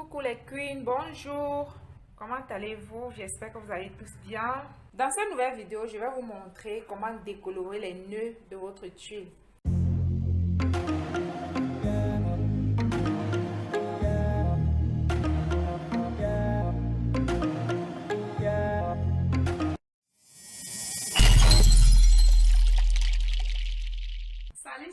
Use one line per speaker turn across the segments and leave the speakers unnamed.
Coucou les queens, bonjour. Comment allez-vous? J'espère que vous allez tous bien. Dans cette nouvelle vidéo, je vais vous montrer comment décolorer les nœuds de votre tuile.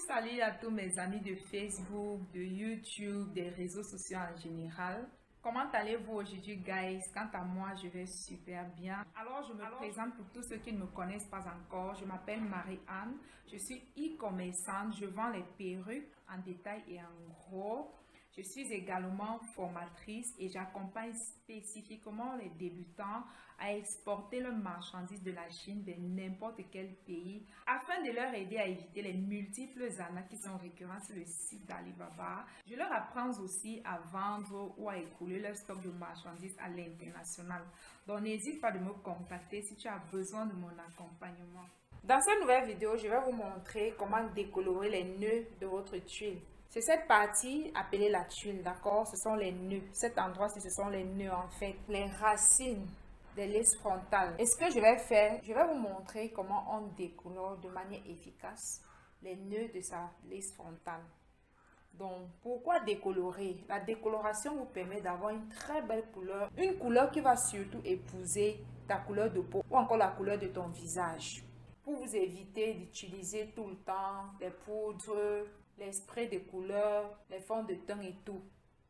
Salut à tous mes amis de Facebook, de YouTube, des réseaux sociaux en général. Comment allez-vous aujourd'hui, guys? Quant à moi, je vais super bien. Alors, je me présente pour tous ceux qui ne me connaissent pas encore. Je m'appelle Marie-Anne. Je suis e-commerçante. Je vends les perruques en détail et en gros. Je suis également formatrice et j'accompagne spécifiquement les débutants à exporter leurs marchandises de la Chine vers n'importe quel pays afin de leur aider à éviter les multiples arnaques qui sont récurrentes sur le site d'Alibaba. Je leur apprends aussi à vendre ou à écouler leur stock de marchandises à l'international. Donc n'hésite pas de me contacter si tu as besoin de mon accompagnement. Dans cette nouvelle vidéo, je vais vous montrer comment décolorer les nœuds de votre tuile. C'est cette partie appelée la tuile, d'accord? Ce sont les nœuds. Cet endroit-ci, ce sont les nœuds en fait. Les racines des lisses frontales. Et ce que je vais faire, je vais vous montrer comment on décolore de manière efficace les nœuds de sa lisse frontale. Donc, pourquoi décolorer? La décoloration vous permet d'avoir une très belle couleur. Une couleur qui va surtout épouser ta couleur de peau ou encore la couleur de ton visage. Pour vous éviter d'utiliser tout le temps les poudres, les sprays de couleur, les fonds de teint et tout.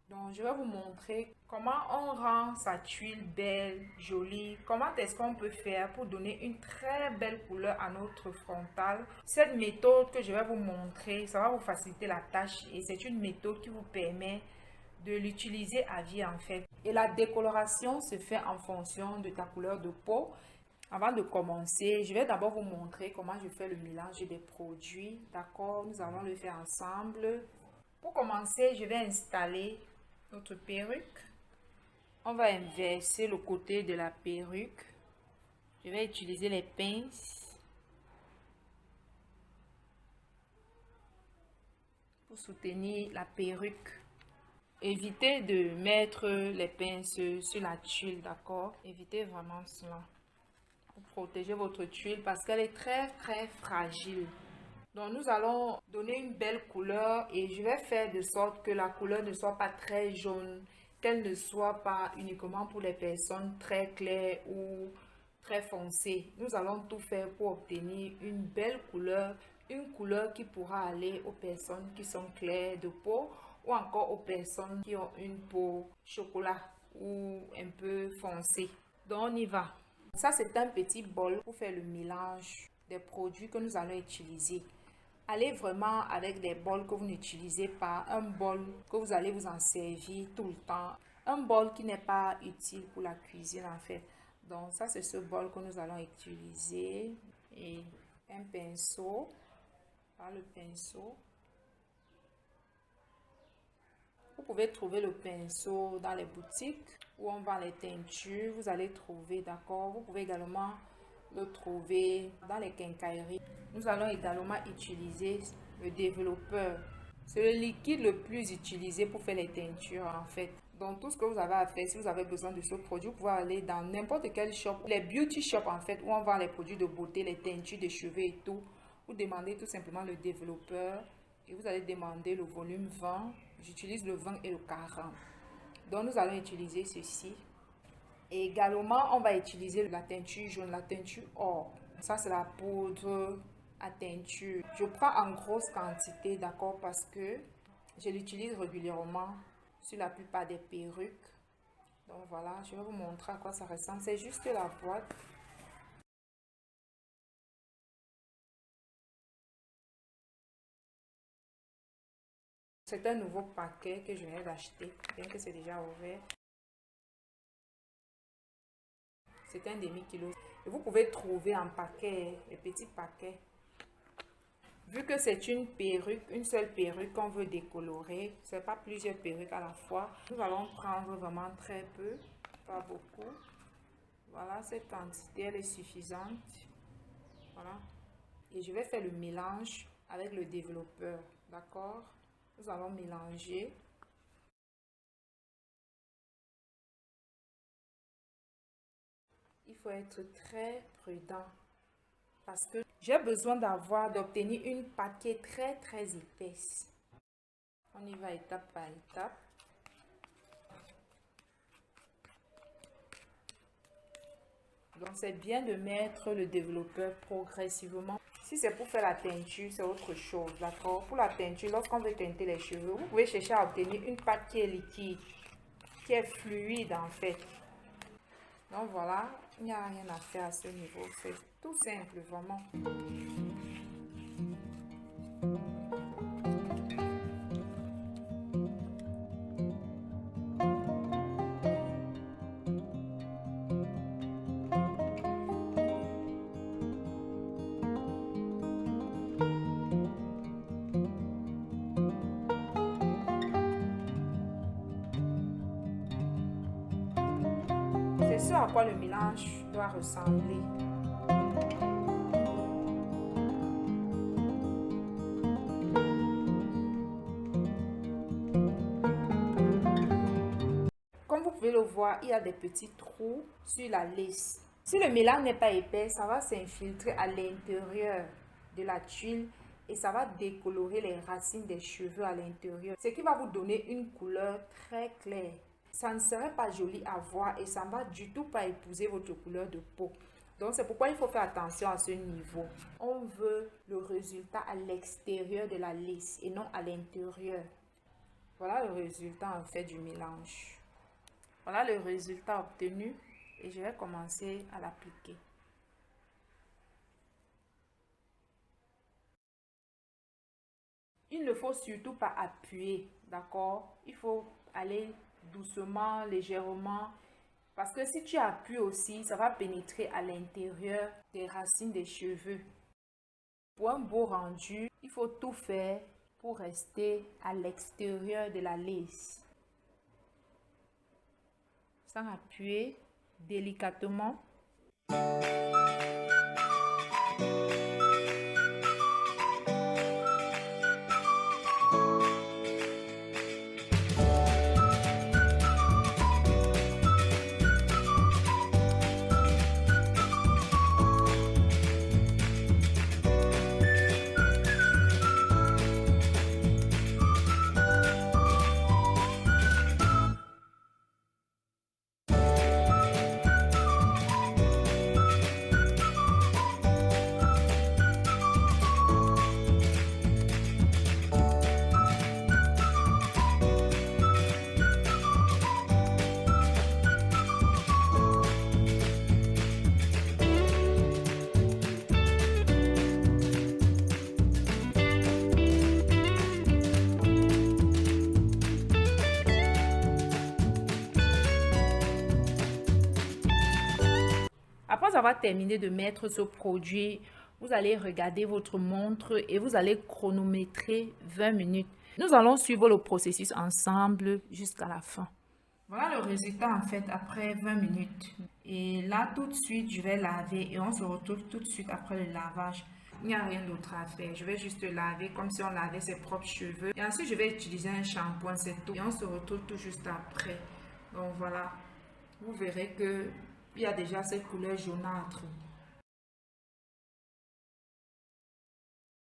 Donc, je vais vous montrer comment on rend sa tuile belle, jolie. Comment est-ce qu'on peut faire pour donner une très belle couleur à notre frontal. Cette méthode que je vais vous montrer, ça va vous faciliter la tâche et c'est une méthode qui vous permet de l'utiliser à vie en fait. Et la décoloration se fait en fonction de ta couleur de peau. Avant de commencer, je vais d'abord vous montrer comment je fais le mélange des produits. D'accord, nous allons le faire ensemble. Pour commencer, je vais installer notre perruque. On va inverser le côté de la perruque. Je vais utiliser les pinces pour soutenir la perruque. Évitez de mettre les pinces sur la tuile, d'accord? Évitez vraiment cela. Pour protéger votre tuile parce qu'elle est très fragile. Donc nous allons donner une belle couleur et je vais faire de sorte que la couleur ne soit pas très jaune, qu'elle ne soit pas uniquement pour les personnes très claires ou très foncées. Nous allons tout faire pour obtenir une belle couleur, une couleur qui pourra aller aux personnes qui sont claires de peau ou encore aux personnes qui ont une peau chocolat ou un peu foncée. Donc on y va. Ça c'est un petit bol pour faire le mélange des produits que nous allons utiliser. Allez vraiment avec des bols que vous n'utilisez pas, un bol que vous allez vous en servir tout le temps, un bol qui n'est pas utile pour la cuisine en fait. Donc ça c'est ce bol que nous allons utiliser et un pinceau, le pinceau. Vous pouvez trouver le pinceau dans les boutiques où on vend les teintures, vous allez trouver, d'accord. Vous pouvez également le trouver dans les quincailleries. Nous allons également utiliser le développeur. C'est le liquide le plus utilisé pour faire les teintures en fait. Donc tout ce que vous avez à faire, si vous avez besoin de ce produit, vous pouvez aller dans n'importe quel shop, les beauty shops en fait, où on vend les produits de beauté, les teintures de cheveux et tout. Vous demandez tout simplement le développeur et vous allez demander le volume 20. J'utilise le 20 et le 40. Donc nous allons utiliser ceci. Et également, on va utiliser la teinture jaune, la teinture or. Ça, c'est la poudre à teinture. Je prends en grosse quantité, d'accord, parce que je l'utilise régulièrement sur la plupart des perruques. Donc voilà, je vais vous montrer à quoi ça ressemble. C'est juste la boîte. C'est un nouveau paquet que je viens d'acheter, bien que c'est déjà ouvert. C'est un demi-kilo. Et vous pouvez trouver en paquet, les petits paquets. Vu que c'est une perruque, une seule perruque qu'on veut décolorer, c'est pas plusieurs perruques à la fois. Nous allons prendre vraiment très peu, pas beaucoup. Voilà, cette quantité, elle est suffisante. Voilà. Et je vais faire le mélange avec le développeur, d'accord? Nous allons mélanger. il faut être très prudent parce que j'ai besoin d'obtenir une pâte qui est très épaisse. On y va étape par étape. Donc c'est bien de mettre le développeur progressivement. Si c'est pour faire la teinture, c'est autre chose, d'accord? Pour la teinture, lorsqu'on veut teinter les cheveux, vous pouvez chercher à obtenir une pâte qui est liquide, qui est fluide en fait. Donc voilà, il n'y a rien à faire à ce niveau, c'est tout simple vraiment. C'est ce à quoi le mélange doit ressembler. Comme vous pouvez le voir, il y a des petits trous sur la lace. Si le mélange n'est pas épais, ça va s'infiltrer à l'intérieur de la tuile et ça va décolorer les racines des cheveux à l'intérieur. Ce qui va vous donner une couleur très claire. Ça ne serait pas joli à voir et ça ne va du tout pas épouser votre couleur de peau. Donc c'est pourquoi il faut faire attention à ce niveau. On veut le résultat à l'extérieur de la lace et non à l'intérieur. Voilà le résultat en fait du mélange. Voilà le résultat obtenu et je vais commencer à l'appliquer. Il ne faut surtout pas appuyer, d'accord? Il faut aller doucement, légèrement, parce que si tu appuies aussi, ça va pénétrer à l'intérieur des racines des cheveux. Pour un beau rendu, il faut tout faire pour rester à l'extérieur de la lace. Sans appuyer, délicatement. Après avoir terminé de mettre ce produit, vous allez regarder votre montre et vous allez chronométrer 20 minutes. Nous allons suivre le processus ensemble jusqu'à la fin. Voilà le résultat en fait après 20 minutes. Et là tout de suite, je vais laver et on se retrouve tout de suite après le lavage. Il n'y a rien d'autre à faire. Je vais juste laver comme si on lavait ses propres cheveux. Et ensuite, je vais utiliser un shampoing, c'est tout. Et on se retrouve tout juste après. Donc voilà, vous verrez que il y a déjà cette couleur jaunâtre.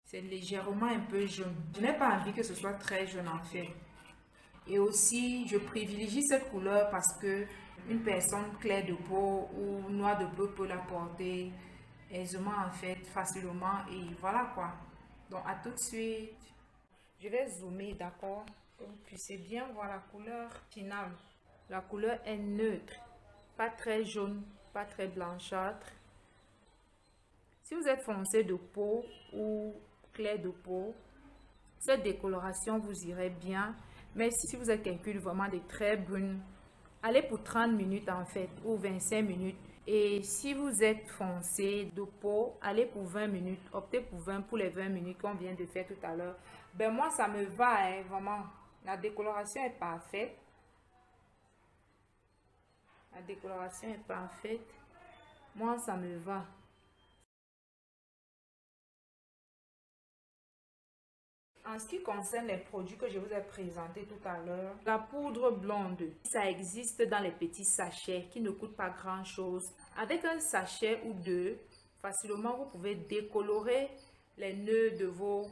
C'est légèrement un peu jaune. Je n'ai pas envie que ce soit très jaune en fait. Et aussi, je privilégie cette couleur parce que une personne claire de peau ou noire de peau peut la porter aisément en fait, facilement et voilà quoi. Donc à tout de suite. Je vais zoomer, d'accord? Pour que vous puissiez bien voir la couleur finale. La couleur est neutre. Pas très jaune, pas très blanchâtre. Si vous êtes foncé de peau ou clair de peau, cette décoloration vous irait bien. Mais si vous êtes quelqu'un vraiment de très brune, allez pour 30 minutes en fait, ou 25 minutes. Et si vous êtes foncé de peau, allez pour 20 minutes. Optez pour 20 pour les 20 minutes qu'on vient de faire tout à l'heure. Ben moi, ça me va, hein, vraiment. La décoloration est parfaite. La décoloration est parfaite. Moi, ça me va. En ce qui concerne les produits que je vous ai présentés tout à l'heure, la poudre blonde, ça existe dans les petits sachets qui ne coûtent pas grand-chose. Avec un sachet ou deux, facilement vous pouvez décolorer les nœuds de vos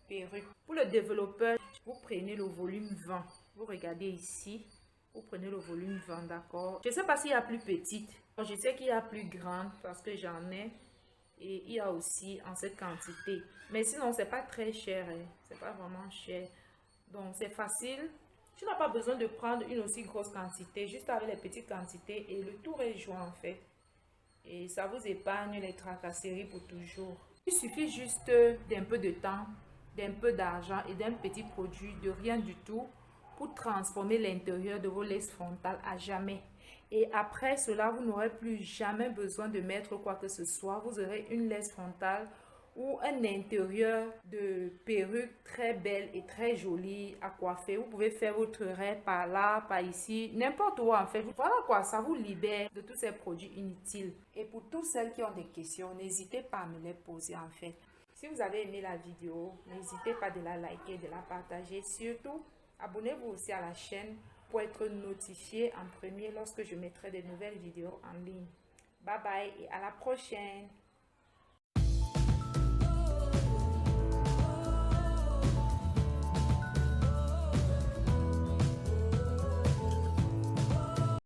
perruques. Pour le développeur, vous prenez le volume 20. Vous regardez ici, vous prenez le volume 20, d'accord? Je ne sais pas s'il y a plus petite. Je sais qu'il y a plus grande parce que j'en ai. Et il y a aussi en cette quantité. Mais sinon, c'est pas très cher. Hein. C'est pas vraiment cher. Donc, c'est facile. Tu n'as pas besoin de prendre une aussi grosse quantité. Juste avec les petites quantités. Et le tour est joué en fait. Et ça vous épargne les tracasseries pour toujours. Il suffit juste d'un peu de temps, d'un peu d'argent et d'un petit produit, de rien du tout, pour transformer l'intérieur de vos laisses frontales à jamais. Et après cela, vous n'aurez plus jamais besoin de mettre quoi que ce soit. Vous aurez une laisse frontale ou un intérieur de perruque très belle et très jolie à coiffer. Vous pouvez faire votre raie par là, par ici, n'importe où en fait. Voilà quoi, ça vous libère de tous ces produits inutiles. Et pour toutes celles qui ont des questions, n'hésitez pas à me les poser en fait. Si vous avez aimé la vidéo, n'hésitez pas de la liker, de la partager. Surtout, abonnez-vous aussi à la chaîne pour être notifié en premier lorsque je mettrai de nouvelles vidéos en ligne. Bye bye et à la prochaine.